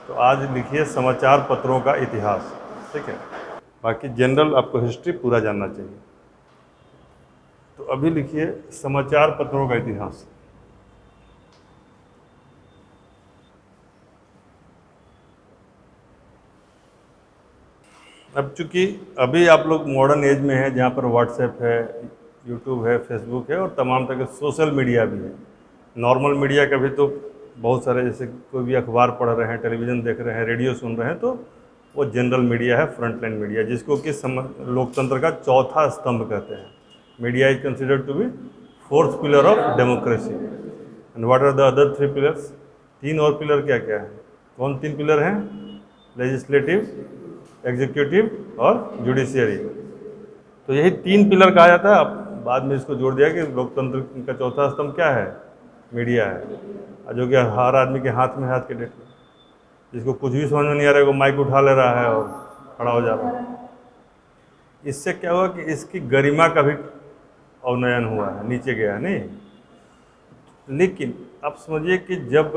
तो आज लिखिए समाचार पत्रों का इतिहास, ठीक है। बाकी जनरल आपको हिस्ट्री पूरा जानना चाहिए। तो अभी लिखिए समाचार पत्रों का इतिहास। अब चूंकि अभी आप लोग मॉडर्न एज में हैं, जहाँ पर व्हाट्सएप है, यूट्यूब है, फेसबुक है और तमाम तरह के सोशल मीडिया भी है। नॉर्मल मीडिया का भी तो बहुत सारे, जैसे कोई भी अखबार पढ़ रहे हैं, टेलीविज़न देख रहे हैं, रेडियो सुन रहे हैं, तो वो जनरल मीडिया है, फ्रंट लाइन मीडिया, जिसको कि लोकतंत्र का चौथा स्तंभ कहते हैं। Media is considered to be fourth pillar of democracy. And what are the other three pillars? तीन और पिलर क्या क्या है? कौन तीन पिलर हैं? लेजिस्लेटिव, एग्जीक्यूटिव और जुडिशियरी। तो यही तीन पिलर कहा जाता है। अब बाद में इसको जोड़ दिया कि लोकतंत्र का चौथा स्तंभ क्या है? मीडिया है, जो कि हर आदमी के हाथ में है आज के डेट में। जिसको कुछ भी समझ में नहीं आ रहा है वो माइक उठा ले रहा है और खड़ा हो जा रहा है। इससे क्या हुआ कि इसकी गरिमा का भी अवनयन हुआ है, नीचे गया नहीं। लेकिन आप समझिए कि जब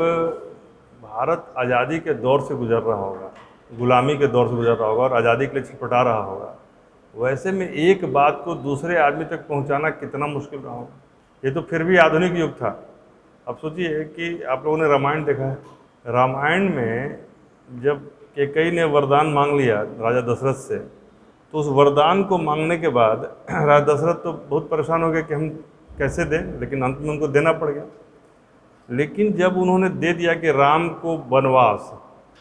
भारत आज़ादी के दौर से गुजर रहा होगा, गुलामी के दौर से गुजर रहा होगा और आज़ादी के लिए छटपटा रहा होगा, वैसे में एक बात को दूसरे आदमी तक पहुंचाना कितना मुश्किल रहा होगा। ये तो फिर भी आधुनिक युग था। अब सोचिए कि आप लोगों ने रामायण देखा है। रामायण में जब कैकेयी ने वरदान मांग लिया राजा दशरथ से, तो उस वरदान को मांगने के बाद राजा दशरथ तो बहुत परेशान हो गए कि हम कैसे दें, लेकिन अंत में उनको देना पड़ गया। लेकिन जब उन्होंने दे दिया कि राम को वनवास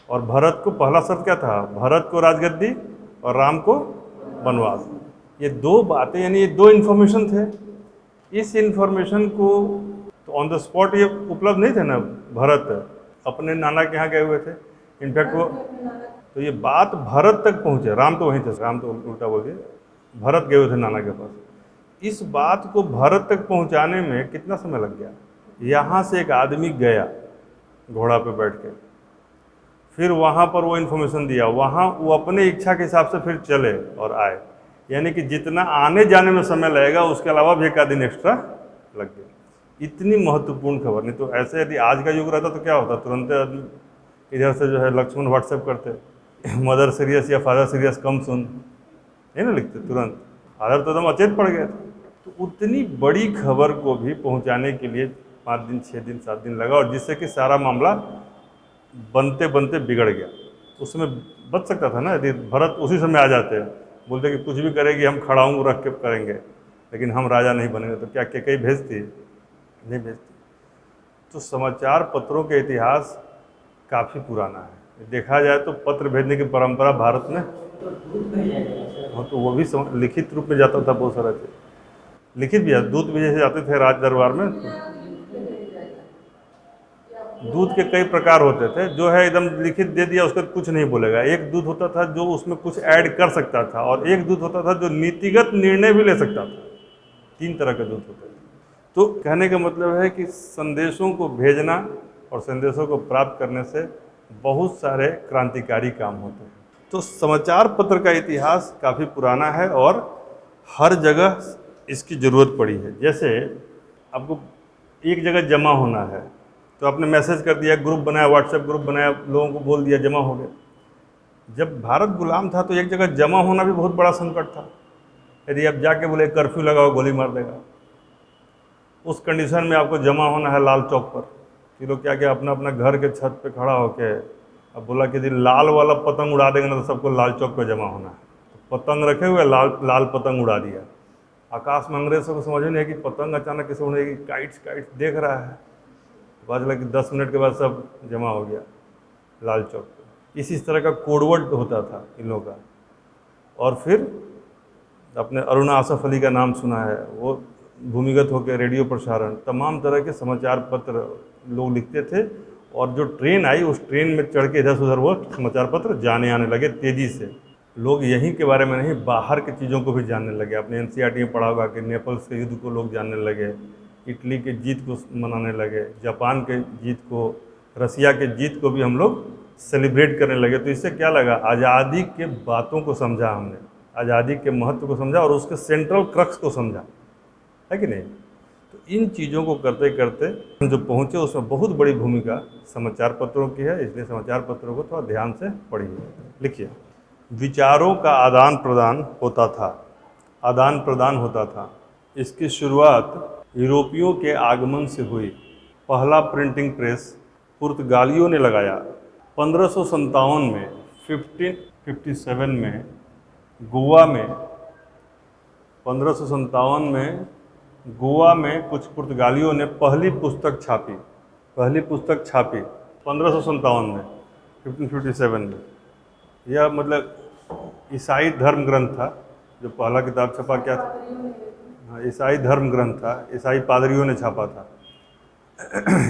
और भरत को, पहला शर्त क्या था? भरत को राजगद्दी और राम को वनवास। ये दो बातें, यानी ये दो इन्फॉर्मेशन थे। इस इन्फॉर्मेशन को तो ऑन द स्पॉट ये उपलब्ध नहीं थे ना। भरत अपने नाना के यहाँ गए हुए थे, इनफैक्ट वो, तो ये बात भरत तक पहुँचे। राम तो वहीं थे, राम तो उल्टा बोल दिए, भरत गए हुए थे नाना के पास। इस बात को भरत तक पहुँचाने में कितना समय लग गया? यहाँ से एक आदमी गया घोड़ा पे बैठ के, फिर वहाँ पर वो इन्फॉर्मेशन दिया, वहाँ वो अपने इच्छा के हिसाब से फिर चले और आए। यानी कि जितना आने जाने में समय लगेगा उसके अलावा भी एक आध दिन एक्स्ट्रा लग गया। इतनी महत्वपूर्ण खबर। नहीं तो ऐसे यदि आज का युग रहता तो क्या होता? तुरंत आदमी इधर से जो है लक्ष्मण व्हाट्सएप करते, मदर सीरियस या फादर सीरियस कम सुन, है ना, लिखते तुरंत। फादर तो एकदम अचेत पड़ गए थे। तो उतनी बड़ी खबर को भी पहुंचाने के लिए 5 दिन, 6 दिन, 7 दिन लगा, और जिससे कि सारा मामला बनते बनते बिगड़ गया। उसमें बच सकता था ना, यदि भरत उसी समय आ जाते, बोलते कि कुछ भी करेगी हम खड़ाऊँ रख के करेंगे, लेकिन हम राजा नहीं बनेंगे, तो क्या कैकेयी भेजती? नहीं भेजती। तो समाचार पत्रों के इतिहास काफ़ी पुराना है। देखा जाए तो पत्र भेजने की परंपरा भारत में, तो वो भी लिखित रूप में जाता था। बहुत सारा चीज़ लिखित भी, दूत भी जैसे जाते थे राज दरबार में। दूध के कई प्रकार होते थे। जो है एकदम लिखित दे दिया, उसका कुछ नहीं बोलेगा। एक दूध होता था जो उसमें कुछ ऐड कर सकता था, और एक दूध होता था जो नीतिगत निर्णय भी ले सकता था। 3 तरह के दूध होते थे। तो कहने का मतलब है कि संदेशों को भेजना और संदेशों को प्राप्त करने से बहुत सारे क्रांतिकारी काम होते हैं। तो समाचार पत्र का इतिहास काफ़ी पुराना है और हर जगह इसकी ज़रूरत पड़ी है। जैसे आपको एक जगह जमा होना है तो आपने मैसेज कर दिया, ग्रुप बनाया, व्हाट्सएप ग्रुप बनाया, लोगों को बोल दिया, जमा हो गए। जब भारत गुलाम था तो एक जगह जमा होना भी बहुत बड़ा संकट था। यदि आप जाके बोले कर्फ्यू लगाओ, गोली मार देगा। उस कंडीशन में आपको जमा होना है लाल चौक पर। कि लोग क्या क्या अपना अपना घर के छत पे खड़ा होके अब बोला कि यदि लाल वाला पतंग उड़ा देंगे ना तो सबको लाल चौक पे जमा होना है। तो पतंग रखे हुए, लाल पतंग उड़ा दिया। आकाश में अंग्रेजों को समझ नहीं है कि पतंग अचानक किसे उड़ेगी, काइट्स देख रहा है। पता चला कि 10 मिनट के बाद सब जमा हो गया लाल चौक पे। इसी तरह का कोडवर्ड होता था इन लोगों का। और फिर अपने अरुणा आसफ अली का नाम सुना है, वो भूमिगत होकर रेडियो प्रसारण, तमाम तरह के समाचार पत्र लोग लिखते थे। और जो ट्रेन आई उस ट्रेन में चढ़ के इधर से उधर वो समाचार पत्र जाने आने लगे तेज़ी से। लोग यहीं के बारे में नहीं, बाहर की चीज़ों को भी जानने लगे। आपने एनसीईआरटी में पढ़ा होगा कि नेपल्स के युद्ध को लोग जानने लगे, इटली के जीत को मनाने लगे, जापान के जीत को, रसिया के जीत को भी हम लोग सेलिब्रेट करने लगे। तो इससे क्या लगा? आज़ादी के बातों को समझा हमने, आज़ादी के महत्व को समझा और उसके सेंट्रल क्रक्स को समझा, है कि नहीं? तो इन चीज़ों को करते करते हम जो पहुँचे उसमें बहुत बड़ी भूमिका समाचार पत्रों की है, इसलिए समाचार पत्रों को थोड़ा ध्यान से पढ़िए। लिखिए, विचारों का आदान प्रदान होता था, आदान प्रदान होता था। इसकी शुरुआत यूरोपियों के आगमन से हुई। पहला प्रिंटिंग प्रेस पुर्तगालियों ने लगाया। 1557 में 1557 में गोवा में 1557 में गोवा में कुछ पुर्तगालियों ने पहली पुस्तक छापी। 1557 में 1557 में। यह मतलब ईसाई धर्म ग्रंथ था। जो पहला किताब छपा क्या था? हाँ, ईसाई धर्म ग्रंथ था। ईसाई पादरियों ने छापा था।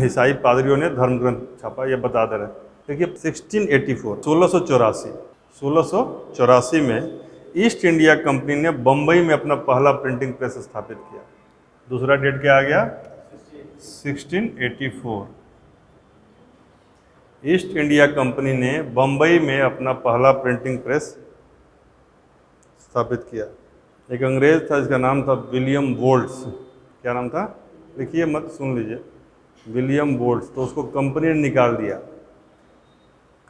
ईसाई पादरियों ने धर्म ग्रंथ छापा, ये बता दे रहे। देखिए 1684 1684 में ईस्ट इंडिया कंपनी ने बम्बई में अपना पहला प्रिंटिंग प्रेस स्थापित किया। दूसरा डेट क्या आ गया? 1684। ईस्ट इंडिया कंपनी ने बम्बई में अपना पहला प्रिंटिंग प्रेस स्थापित किया। एक अंग्रेज था, इसका नाम था विलियम वोल्ट्स। क्या नाम था? लिखिए मत, सुन लीजिए, विलियम वोल्ट्स। तो उसको कंपनी ने निकाल दिया,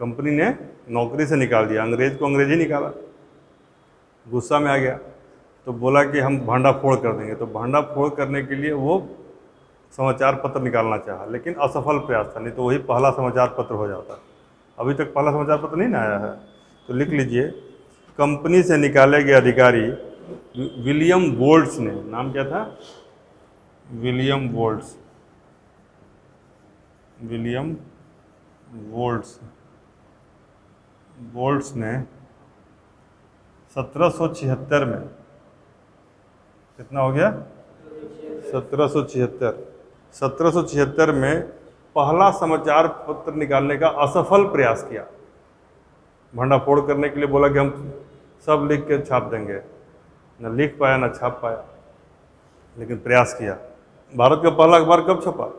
कंपनी ने नौकरी से निकाल दिया। अंग्रेज को अंग्रेज ही निकाला, गुस्सा में आ गया तो बोला कि हम भांडाफोड़ कर देंगे। तो भांडाफोड़ करने के लिए वो समाचार पत्र निकालना चाहा, लेकिन असफल प्रयास था, नहीं तो वही पहला समाचार पत्र हो जाता। अभी तक पहला समाचार पत्र नहीं ना आया है। तो लिख लीजिए, कंपनी से निकाले गए अधिकारी विलियम वोल्ट्स ने, नाम क्या था? William volts. William volts volts ने 1776 में, कितना हो गया? 1776 में पहला समाचार पत्र निकालने का असफल प्रयास किया। भंडाफोड़ करने के लिए बोला कि हम सब लिख के छाप देंगे। न लिख पाया न छाप पाया, लेकिन प्रयास किया। भारत का पहला अखबार कब छपा?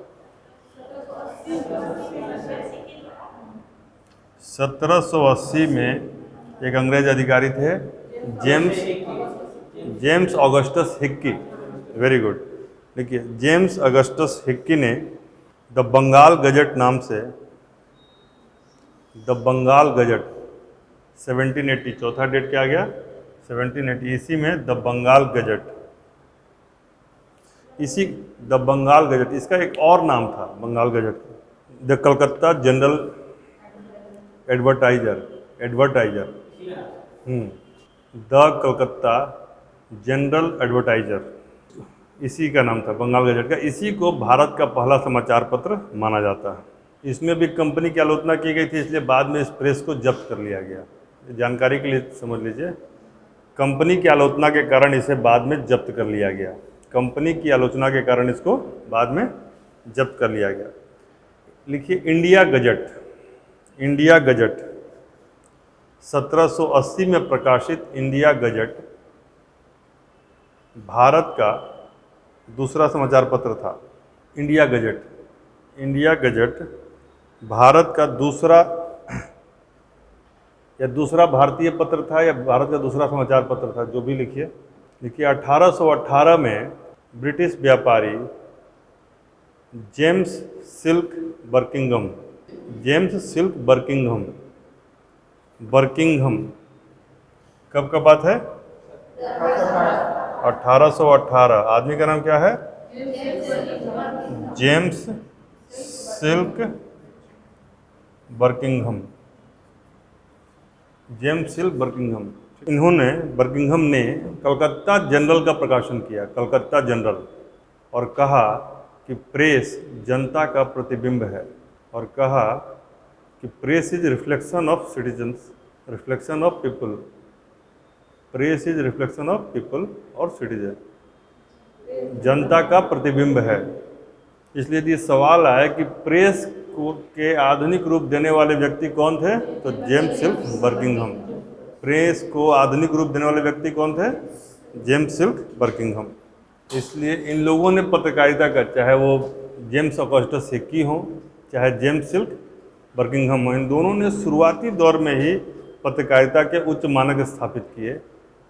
1780 में एक अंग्रेज अधिकारी थे, James Augustus Hickey. Very good. देखिए, जेम्स ऑगस्टस हिक्की ने द बंगाल गजट नाम से, द बंगाल गजट 1780, चौथा डेट क्या आ गया? 1780। इसी में द बंगाल गजट, इसी द बंगाल गजट, इसका एक और नाम था Bengal Gazette, the Calcutta General Advertiser, the Calcutta General Advertiser, इसी का नाम था बंगाल गजट का। इसी को भारत का पहला समाचार पत्र माना जाता है। इसमें भी कंपनी की आलोचना की गई थी, इसलिए बाद में इस प्रेस को जब्त कर लिया गया। जानकारी के लिए समझ लीजिए, कंपनी की आलोचना के कारण इसे बाद में जब्त कर लिया गया। कंपनी की आलोचना के कारण इसको बाद में जब्त कर लिया गया। लिखिए, इंडिया गजट, इंडिया गजट 1780 में प्रकाशित इंडिया गजट भारत का दूसरा समाचार पत्र था। India Gazette, India gazette Bharat का दूसरा भारतीय पत्र था या भारत का दूसरा समाचार पत्र था, जो भी लिखिए। देखिए, 1818 में ब्रिटिश व्यापारी जेम्स सिल्क बर्किंघम, बर्किंघम, कब का बात है? 1818। आदमी का नाम क्या है? James Silk Buckingham, James Silk Buckingham. Buckingham ने कलकत्ता जनरल का प्रकाशन किया, कलकत्ता जनरल, और कहा कि प्रेस जनता का प्रतिबिंब है, और कहा कि press is reflection of citizens, reflection of people, press is reflection of people और सिटीजन, जनता का प्रतिबिंब है। इसलिए यदि सवाल आए कि प्रेस को के आधुनिक रूप देने वाले व्यक्ति कौन थे, तो जेम्स सिल्क बर्किंघम। प्रेस को आधुनिक रूप देने वाले व्यक्ति कौन थे? James Silk Buckingham. इसलिए इन लोगों ने पत्रकारिता का, चाहे वो जेम्स ऑगस्टस हिक्की हो, चाहे जेम्स सिल्क बर्किंघम हो, इन दोनों ने शुरुआती दौर में ही पत्रकारिता के उच्च मानक स्थापित किए,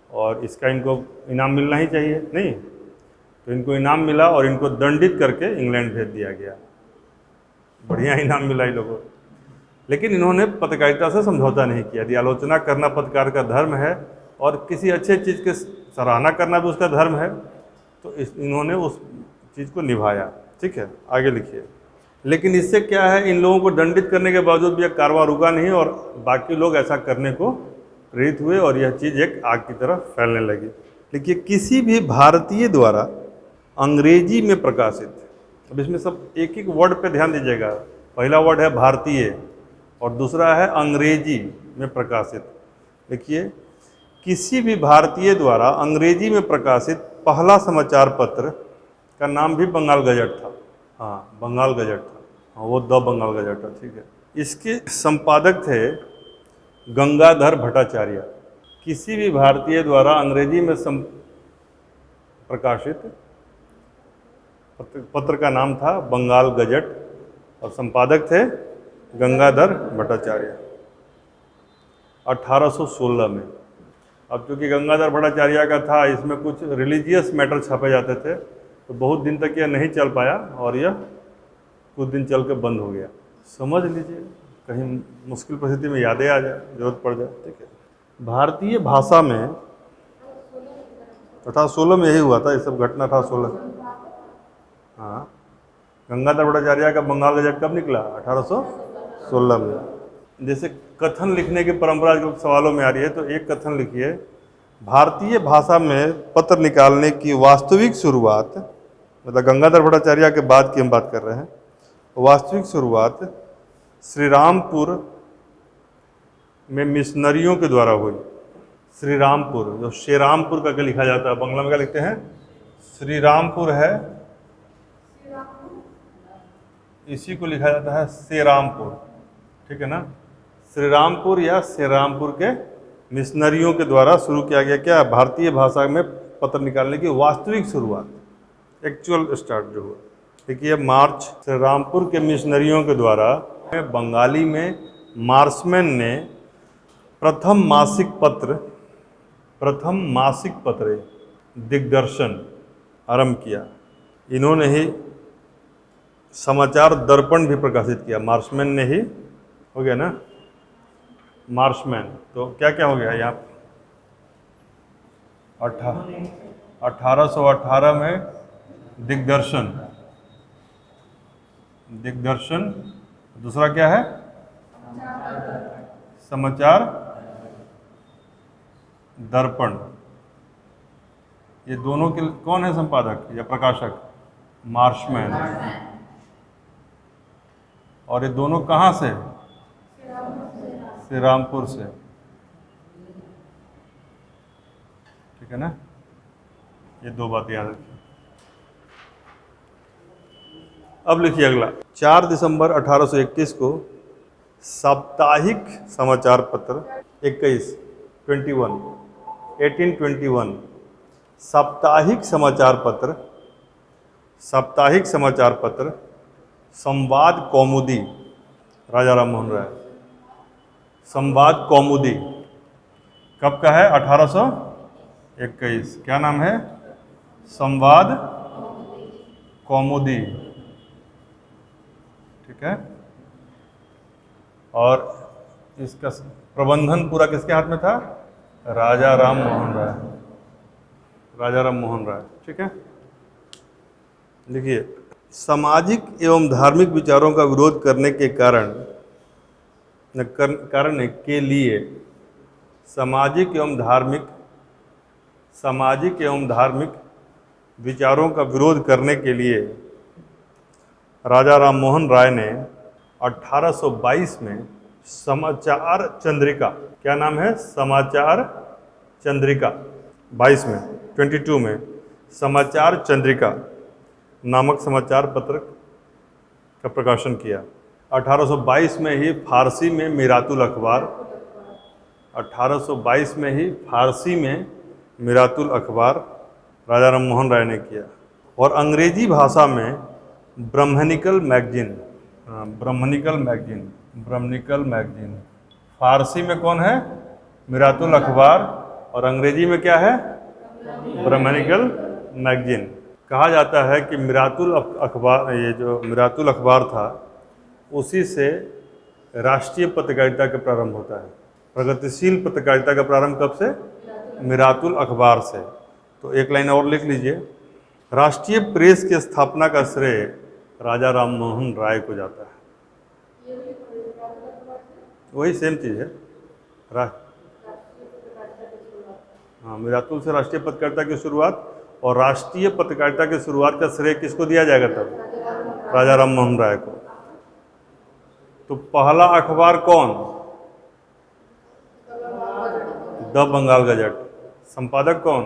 और इसका इनको इनाम मिलना ही चाहिए, नहीं? तो इनको इनाम मिला और इनको दंडित करके इंग्लैंड भेज दिया गया। बढ़िया इनाम मिला इन लोगों को। लेकिन इन्होंने पत्रकारिता से समझौता नहीं किया। यदि आलोचना करना पत्रकार का धर्म है और किसी अच्छे चीज़ की सराहना करना भी उसका धर्म है, तो इन्होंने उस चीज़ को निभाया। ठीक है, आगे लिखिए। लेकिन इससे क्या है, इन लोगों को दंडित करने के बावजूद भी यह कारवां रुका नहीं और बाकी लोग ऐसा करने को प्रेरित हुए और यह चीज़ एक आग की तरह फैलने लगी। देखिए, किसी भी भारतीय द्वारा अंग्रेजी में प्रकाशित, अब इसमें सब एक एक वर्ड पे ध्यान दीजिएगा। पहला वर्ड है भारतीय और दूसरा है अंग्रेजी में प्रकाशित। देखिए, किसी भी भारतीय द्वारा अंग्रेजी में प्रकाशित पहला समाचार पत्र का नाम भी बंगाल गजट था। हाँ, बंगाल गजट था। हाँ, वो द बंगाल गजट था। ठीक है, इसके संपादक थे गंगाधर भट्टाचार्य। किसी भी भारतीय द्वारा अंग्रेजी में प्रकाशित पत्र का नाम था बंगाल गजट और संपादक थे गंगाधर भट्टाचार्य 1816 में। अब चूँकि गंगाधर भट्टाचार्य का था, इसमें कुछ रिलीजियस मैटर छापे जाते थे, तो बहुत दिन तक यह नहीं चल पाया और यह कुछ दिन चल के बंद हो गया। समझ लीजिए, कहीं मुश्किल परिस्थिति में यादें आ जाए, जरूरत पड़ जाए। ठीक है, भारतीय भाषा में 1816 में यही हुआ था, ये सब घटना 1816। हाँ, गंगाधर भट्टाचार्य का बंगाल गजट कब निकला? 1816 में। जैसे कथन लिखने की परंपरा जो सवालों में आ रही है, तो एक कथन लिखिए। भारतीय भाषा में पत्र निकालने की वास्तविक शुरुआत, मतलब गंगाधर भट्टाचार्य के बाद की हम बात कर रहे हैं, वास्तविक शुरुआत श्रीरामपुर में मिशनरियों के द्वारा हुई। श्रीरामपुर, जो श्रीरामपुर करके लिखा जाता है, बंगला में क्या लिखते हैं? श्रीरामपुर है, इसी को लिखा जाता है श्रीरामपुर। ठीक है ना, श्रीरामपुर या श्रीरामपुर के मिशनरियों के द्वारा शुरू किया गया क्या? भारतीय भाषा में पत्र निकालने की वास्तविक शुरुआत, एक्चुअल स्टार्ट जो हुआ। देखिए, मार्च श्रीरामपुर के मिशनरियों के द्वारा बंगाली में मार्समैन ने प्रथम मासिक पत्र दिग्दर्शन आरंभ किया। इन्होंने ही समाचार दर्पण भी प्रकाशित किया। मार्समैन ने ही, हो गया ना मार्समैन, तो क्या क्या हो गया यहाँ? 1818 में दिग्दर्शन, दूसरा क्या है? समाचार दर्पण। ये दोनों के कौन है संपादक या प्रकाशक? मार्समैन। और ये दोनों कहाँ से? श्रीरामपुर से। ठीक है ना, ये दो बातें याद रखिए। अब लिखिए अगला। 4 दिसंबर 1821 को साप्ताहिक समाचार पत्र 1821 साप्ताहिक समाचार पत्र संवाद कौमुदी, राजा राम मोहन राय। संवाद कौमुदी कब का है? 1821। क्या नाम है? संवाद कौमुदी। ठीक है, और इसका प्रबंधन पूरा किसके हाथ में था? राजा राम मोहन राय। ठीक है, देखिए, सामाजिक एवं धार्मिक विचारों का विरोध करने के कारण के लिए सामाजिक एवं धार्मिक विचारों का विरोध करने के लिए राजा राम मोहन राय ने 1822 में समाचार चंद्रिका, क्या नाम है? समाचार चंद्रिका। 22 में समाचार चंद्रिका नामक समाचार पत्र का प्रकाशन किया। 1822 में ही फारसी में मिरातुल अखबार, 1822 में ही फारसी में मिरातुल अखबार राजा राम मोहन राय ने किया। और अंग्रेजी भाषा में ब्रह्मनिकल मैगजीन। फारसी में कौन है? मिरातुल अखबार, और अंग्रेजी में क्या है? ब्रह्मनिकल मैगजीन। कहा जाता है कि मिरातुल अखबार, ये जो मिरातुल अखबार था, उसी से राष्ट्रीय पत्रकारिता का प्रारंभ होता है। प्रगतिशील पत्रकारिता का प्रारंभ कब से? मिरातुल अखबार से। तो एक लाइन और लिख लीजिए, राष्ट्रीय प्रेस की स्थापना का श्रेय राजा राम मोहन राय को जाता है। वही सेम चीज़ है। हाँ, मिरातुल से राष्ट्रीय पत्रकारिता की शुरुआत, और राष्ट्रीय पत्रकारिता की शुरुआत का श्रेय किसको दिया जाएगा तब? राजा राम मोहन राय को। तो पहला अखबार कौन? The Bengal Gazette. संपादक कौन?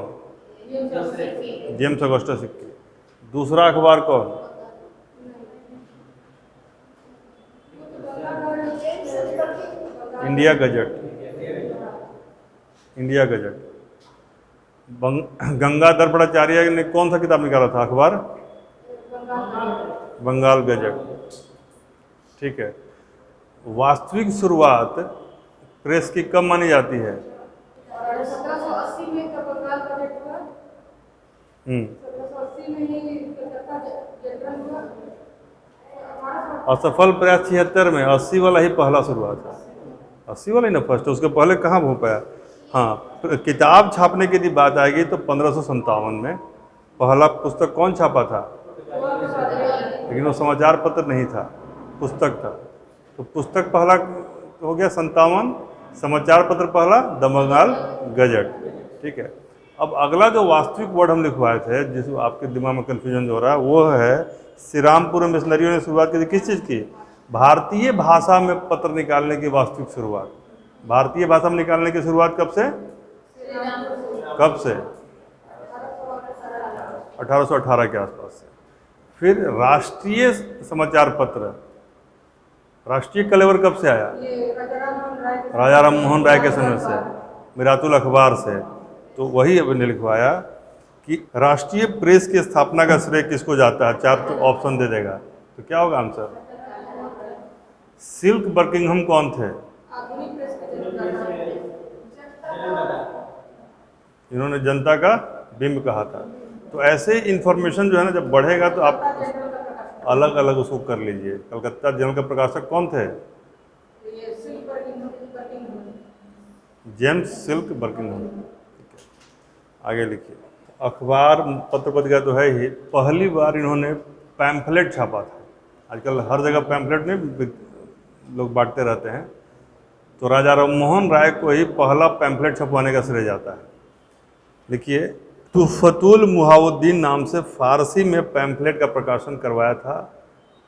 James Augustus Hicky. दूसरा अखबार कौन? India Gazette. India Gazette. Gangadhar Bhattacharya ने कौन सा किताब निकाला था, अखबार? बंगाल गजट। ठीक है। वास्तविक शुरुआत प्रेस की कब मानी जाती है? 1780 में तो बंगाल गजट हुआ। 1780 में ही कलकत्ता जनगण हुआ। असफल प्रयास 76 में, 80 वाला ही पहला शुरुआत है। 80 वाला ही ना फर्स्ट, उसके पहले कहाँ हो पाया? हाँ, किताब छापने की यदि बात आएगी तो 1557 में पहला पुस्तक कौन छापा था? लेकिन वो समाचार पत्र नहीं था, पुस्तक था। तो पुस्तक पहला हो गया 57, समाचार पत्र पहला द बंगाल गजट। ठीक है। अब अगला जो वास्तविक वर्ड हम लिखवाए थे, जिस आपके दिमाग में कन्फ्यूजन हो रहा है, वो है श्री रामपुर मिशनरियों ने शुरुआत की थी किस चीज़ की? भारतीय भाषा में पत्र निकालने की वास्तविक शुरुआत। भारतीय भाषा में निकालने की शुरुआत कब से? कब से? 1818 के आसपास से। फिर राष्ट्रीय समाचार पत्र, राष्ट्रीय कलेवर कब से आया? राजा राम मोहन राय के समय से, मिरातुल अखबार से। तो वही हमने लिखवाया कि राष्ट्रीय प्रेस की स्थापना का श्रेय किसको जाता है? 4 तो ऑप्शन दे देगा, तो क्या होगा आंसर? सिल्क बर्किंघम कौन थे? इन्होंने जनता का बिंब कहा था। तो ऐसे इंफॉर्मेशन जो है ना, जब बढ़ेगा तो आप अलग अलग उसको कर लीजिए। कलकत्ता जनरल का प्रकाशक कौन थे? James Silk Buckingham. आगे लिखिए। अखबार पत्र पत्रिका तो है ही, पहली बार इन्होंने पैम्फलेट छापा था। आजकल हर जगह पैम्फलेट में लोग बांटते रहते हैं, तो राजा राम मोहन राय को ही पहला पैम्फलेट छपवाने का श्रेय जाता है। देखिए, तुहफतुल मुहाउद्दीन नाम से फारसी में पैम्फलेट का प्रकाशन करवाया था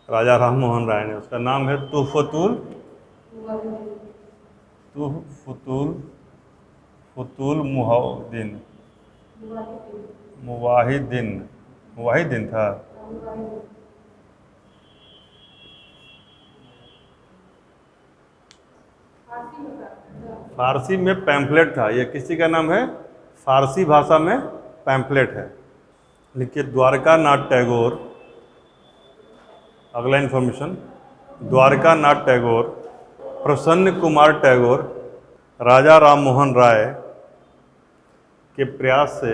राजा राम मोहन राय ने। उसका नाम है तुहफतुल मुहाउद्दीन। मुवाहिदीन था। फारसी में पैम्फलेट था। ये किसी का नाम है? फारसी भाषा में पैम्फलेट है। लिखिए, द्वारका नाथ टैगोर। अगला इन्फॉर्मेशन, द्वारका नाथ टैगोर, प्रसन्न कुमार टैगोर, राजा राम मोहन राय के प्रयास से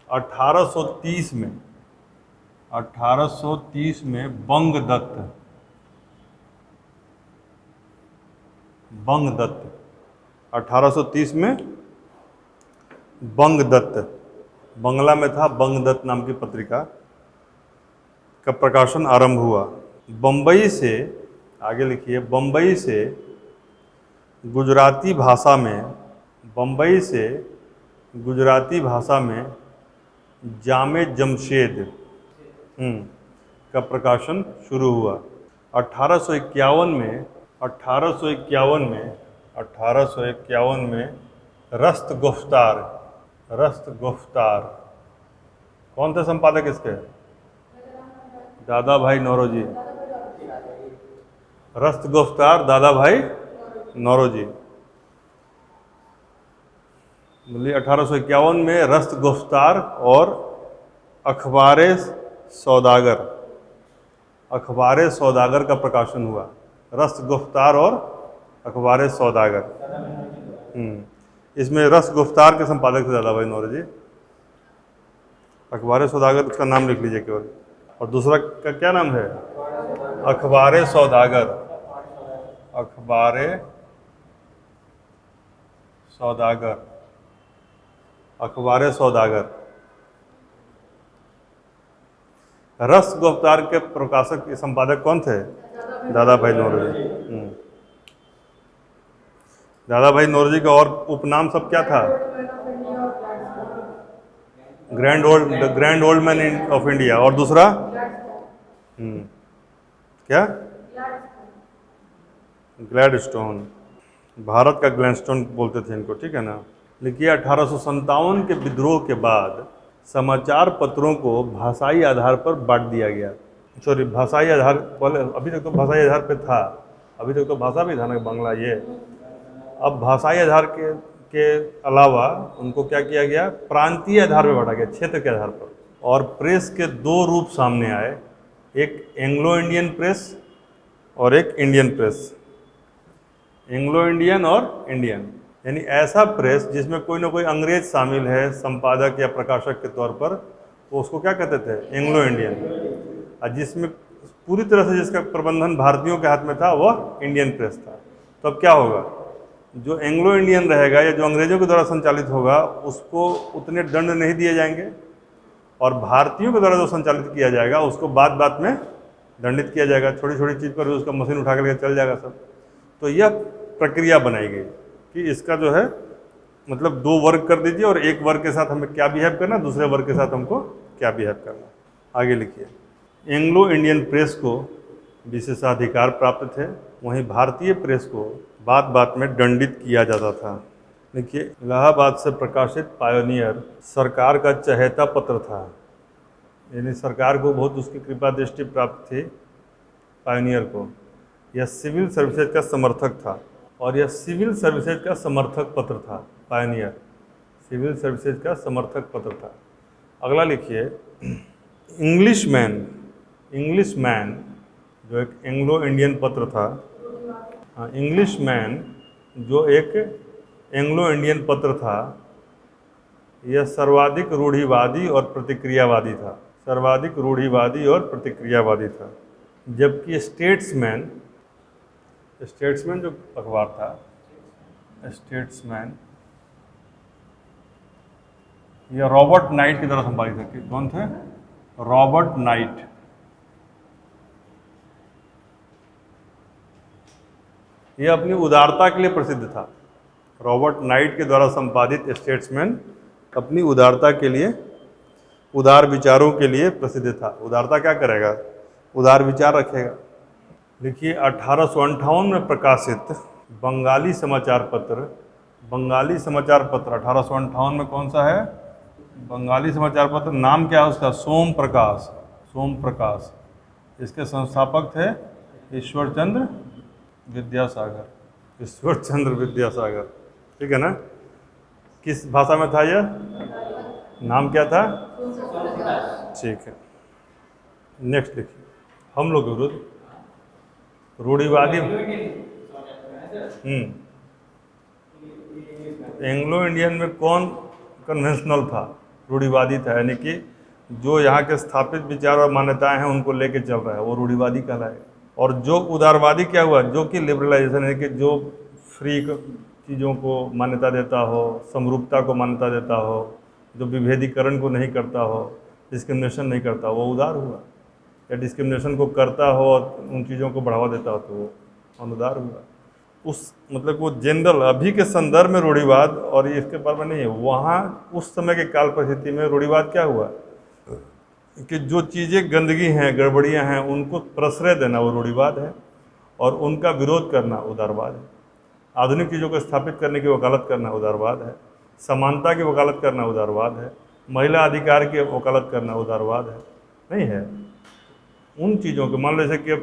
1830 में बंगदत्त 1830 में बंगदत्त, बंगला में था, बंगदत्त नाम की पत्रिका का प्रकाशन आरंभ हुआ। बम्बई से, आगे लिखिए, बम्बई से गुजराती भाषा में जामे जमशेद का प्रकाशन शुरू हुआ। 1851 में रस्त गुफ्तार कौन थे संपादक इसके? दादा भाई नौरोजी। रस्त गुफ्तार दादा भाई नौरोजी। बोलिए, 1851 में रस्त गुफ्तार और अखबारे सौदागर का प्रकाशन हुआ। रस्त गुफ्तार और अखबारे सौदागर। इसमें रस गुफ्तार के संपादक थे दादा भाई नौरोजी। अखबार सौदागर, उसका नाम लिख लीजिए केवल। और दूसरा का क्या नाम है? अखबार सौदागर। अखबार सौदागर, अखबार सौदागर। रस गुफ्तार के प्रकाशक के संपादक कौन थे? दादा भाई नौरोजी। दादा भाई नौरोजी का और उपनाम सब क्या था? Grand old man of India. और दूसरा क्या? ग्लैडस्टोन। भारत का ग्लैडस्टोन बोलते थे इनको, ठीक है ना। लिखिए 1857 के विद्रोह के बाद समाचार पत्रों को भाषाई आधार पर बांट दिया गया। सॉरी, भाषाई आधार, पहले अभी तक तो भाषाई आधार पे था, अभी तक तो भाषा भी था ना, बांग्ला ये। अब भाषाई आधार के अलावा उनको क्या किया गया? प्रांतीय आधार पर बांटा गया, क्षेत्र के आधार पर। और प्रेस के दो रूप सामने आए, एक एंग्लो इंडियन प्रेस और एक इंडियन प्रेस। एंग्लो इंडियन और इंडियन, यानी ऐसा प्रेस जिसमें कोई ना कोई अंग्रेज शामिल है संपादक या प्रकाशक के तौर पर, तो उसको क्या कहते थे? Anglo Indian. और जिसमें पूरी तरह से जिसका प्रबंधन भारतीयों के हाथ में था वह इंडियन प्रेस था। तो अब क्या होगा? जो एंग्लो इंडियन रहेगा या जो अंग्रेजों के द्वारा संचालित होगा उसको उतने दंड नहीं दिए जाएंगे, और भारतीयों के द्वारा जो संचालित किया जाएगा उसको बात बात में दंडित किया जाएगा। छोटी छोटी चीज़ पर उसका मशीन उठा करके चल जाएगा सब। तो यह प्रक्रिया बनाई गई कि इसका जो है मतलब दो वर्ग कर दीजिए, और एक वर्ग के साथ हमें क्या बिहेव करना, दूसरे वर्ग के साथ हमको क्या बिहेव करना। आगे लिखिए। एंग्लो इंडियन प्रेस को विशेषाधिकार प्राप्त थे, वहीं भारतीय प्रेस को बात बात में दंडित किया जाता था। देखिए, इलाहाबाद से प्रकाशित पायोनियर सरकार का चहेता पत्र था, यानी सरकार को बहुत उसकी कृपा दृष्टि प्राप्त थी पायोनियर को। यह सिविल सर्विसेज का समर्थक था, और यह सिविल सर्विसेज का समर्थक पत्र था। पायोनियर सिविल सर्विसेज का समर्थक पत्र था। अगला लिखिए, इंग्लिशमैन जो एक एंग्लो इंडियन पत्र था। हाँ, इंग्लिशमैन जो एक एंग्लो इंडियन पत्र था, यह सर्वाधिक रूढ़िवादी और प्रतिक्रियावादी था। सर्वाधिक रूढ़िवादी और प्रतिक्रियावादी था। जबकि स्टेट्समैन जो अखबार था, स्टेट्समैन, यह रॉबर्ट नाइट की तरह संपादित था। कौन थे? Robert night. यह अपनी उदारता के लिए प्रसिद्ध था। रॉबर्ट नाइट के द्वारा संपादित स्टेट्समैन अपनी उदारता के लिए, उदार विचारों के लिए प्रसिद्ध था। उदारता क्या करेगा? उदार विचार रखेगा। देखिए, 1858 में प्रकाशित बंगाली समाचार पत्र 1858 में कौन सा है? बंगाली समाचार पत्र। नाम क्या है उसका? सोम प्रकाश। इसके संस्थापक थे ईश्वरचंद्र विद्यासागर। ठीक है ना। किस भाषा में था यह? नाम क्या था? ठीक है। नेक्स्ट देखिए, हम लोग के विरुद्ध रूढ़िवादी। एंग्लो इंडियन में कौन कन्वेंशनल था? रूढ़िवादी था, यानी कि जो यहाँ के स्थापित विचार और मान्यताएं हैं उनको लेके चल रहा है, वो रूढ़िवादी कहलाएगा। और जो उदारवादी क्या हुआ? जो कि लिबरलाइजेशन है, कि जो फ्री चीज़ों को मान्यता देता हो, समरूपता को मान्यता देता हो, जो विभेदीकरण को नहीं करता हो, डिस्क्रिमिनेशन नहीं करता, वो उदार हुआ। या डिस्क्रिमिनेशन को करता हो और उन चीज़ों को बढ़ावा देता हो तो वो अनुदार हुआ। उस मतलब वो जनरल अभी के संदर्भ में रूढ़िवाद और इसके बारे में नहीं है। वहाँ उस समय के काल परिस्थिति में रूढ़िवाद क्या हुआ कि जो चीज़ें गंदगी हैं, गड़बड़ियाँ हैं, उनको प्रश्रय देना वो रूढ़िवाद है, और उनका विरोध करना उदारवाद है। आधुनिक चीज़ों को स्थापित करने की वकालत करना उदारवाद है। समानता की वकालत करना उदारवाद है। महिला अधिकार की वकालत करना उदारवाद है, नहीं है। उन चीज़ों को मान लो जैसे कि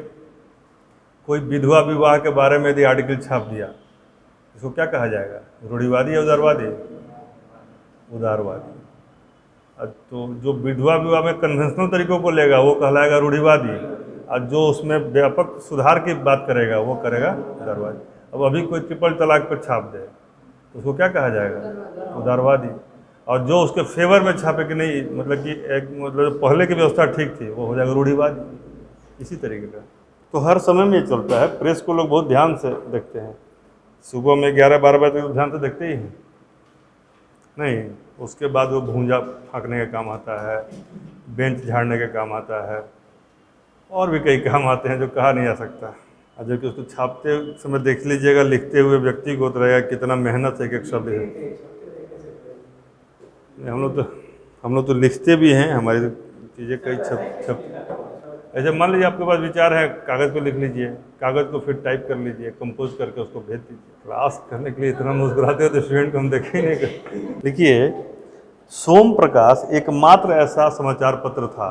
कोई विधवा विवाह के बारे में यदि आर्टिकल छाप दिया, इसको क्या कहा जाएगा? रूढ़िवादी या उदारवादी? उदारवादी। तो जो विधवा विवाह में कन्वेंशनल तरीकों को लेगा वो कहलाएगा रूढ़िवादी, और जो उसमें व्यापक सुधार की बात करेगा वो करेगा उदारवादी। अब अभी कोई ट्रिपल तलाक पर छाप दे तो उसको क्या कहा जाएगा? उदारवादी। और जो उसके फेवर में छापे कि नहीं, मतलब कि एक मतलब जो पहले की व्यवस्था ठीक थी वो हो जाएगा रूढ़िवादी, इसी तरीके का। तो हर समय में ये चलता है। प्रेस को लोग बहुत ध्यान से देखते हैं। सुबह में 11-12 बजे तक ध्यान से देखते ही हैं नहीं, उसके बाद वो भूंजा फाँकने का काम आता है, बेंच झाड़ने का काम आता है, और भी कई काम आते हैं जो कहा नहीं जा सकता। और जबकि उसको छापते समय देख लीजिएगा, लिखते हुए व्यक्ति को तो रहेगा कितना मेहनत है, एक शब्द है। हम लोग तो लिखते भी हैं, हमारी चीज़ें कई छप ऐसे मान लीजिए आपके पास विचार है, कागज़ पे लिख लीजिए, कागज़ को फिर टाइप कर लीजिए, कंपोज करके उसको भेज दीजिए। क्लास करने के लिए इतना मुस्कुराते हो तो स्टूडेंट को हम देखे ही नहीं कर। देखिए, सोम प्रकाश एकमात्र ऐसा समाचार पत्र था,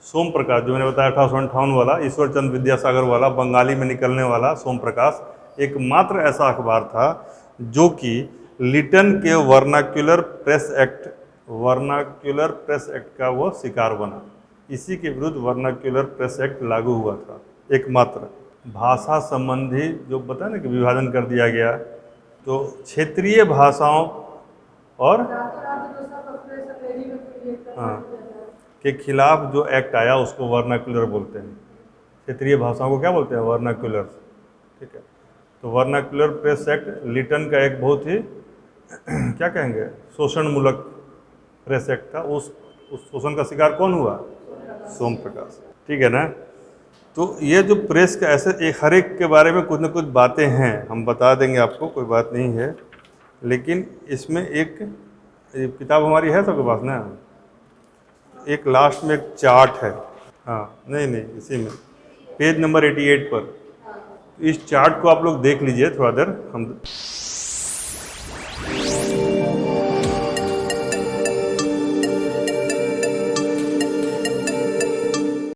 सोम प्रकाश जो मैंने बताया 1858 वाला, ईश्वर चंद्र विद्यासागर वाला, बंगाली में निकलने वाला सोम प्रकाश एकमात्र ऐसा अखबार था जो कि लिटन के वर्नाक्युलर प्रेस एक्ट का वो शिकार बना। इसी के विरुद्ध वर्नाक्युलर प्रेस एक्ट लागू हुआ था। एकमात्र भाषा संबंधी जो बता ना कि विभाजन कर दिया गया, तो क्षेत्रीय भाषाओं और हाँ के खिलाफ जो एक्ट आया उसको वर्नाक्युलर बोलते हैं। क्षेत्रीय भाषाओं को क्या बोलते हैं? वर्नाक्युलर। ठीक है, तो वर्नाक्युलर प्रेस एक्ट लिटन का एक बहुत ही क्या कहेंगे, शोषणमूलक प्रेस एक्ट था। उस शोषण का शिकार कौन हुआ? सोम प्रकाश। ठीक है ना। तो ये जो प्रेस का ऐसे एक हर एक के बारे में कुछ न कुछ बातें हैं, हम बता देंगे आपको, कोई बात नहीं है। लेकिन इसमें एक किताब हमारी है सबके पास ना, एक लास्ट में एक चार्ट है। हाँ नहीं इसी में पेज नंबर 88 पर इस चार्ट को आप लोग देख लीजिए थोड़ा देर। हम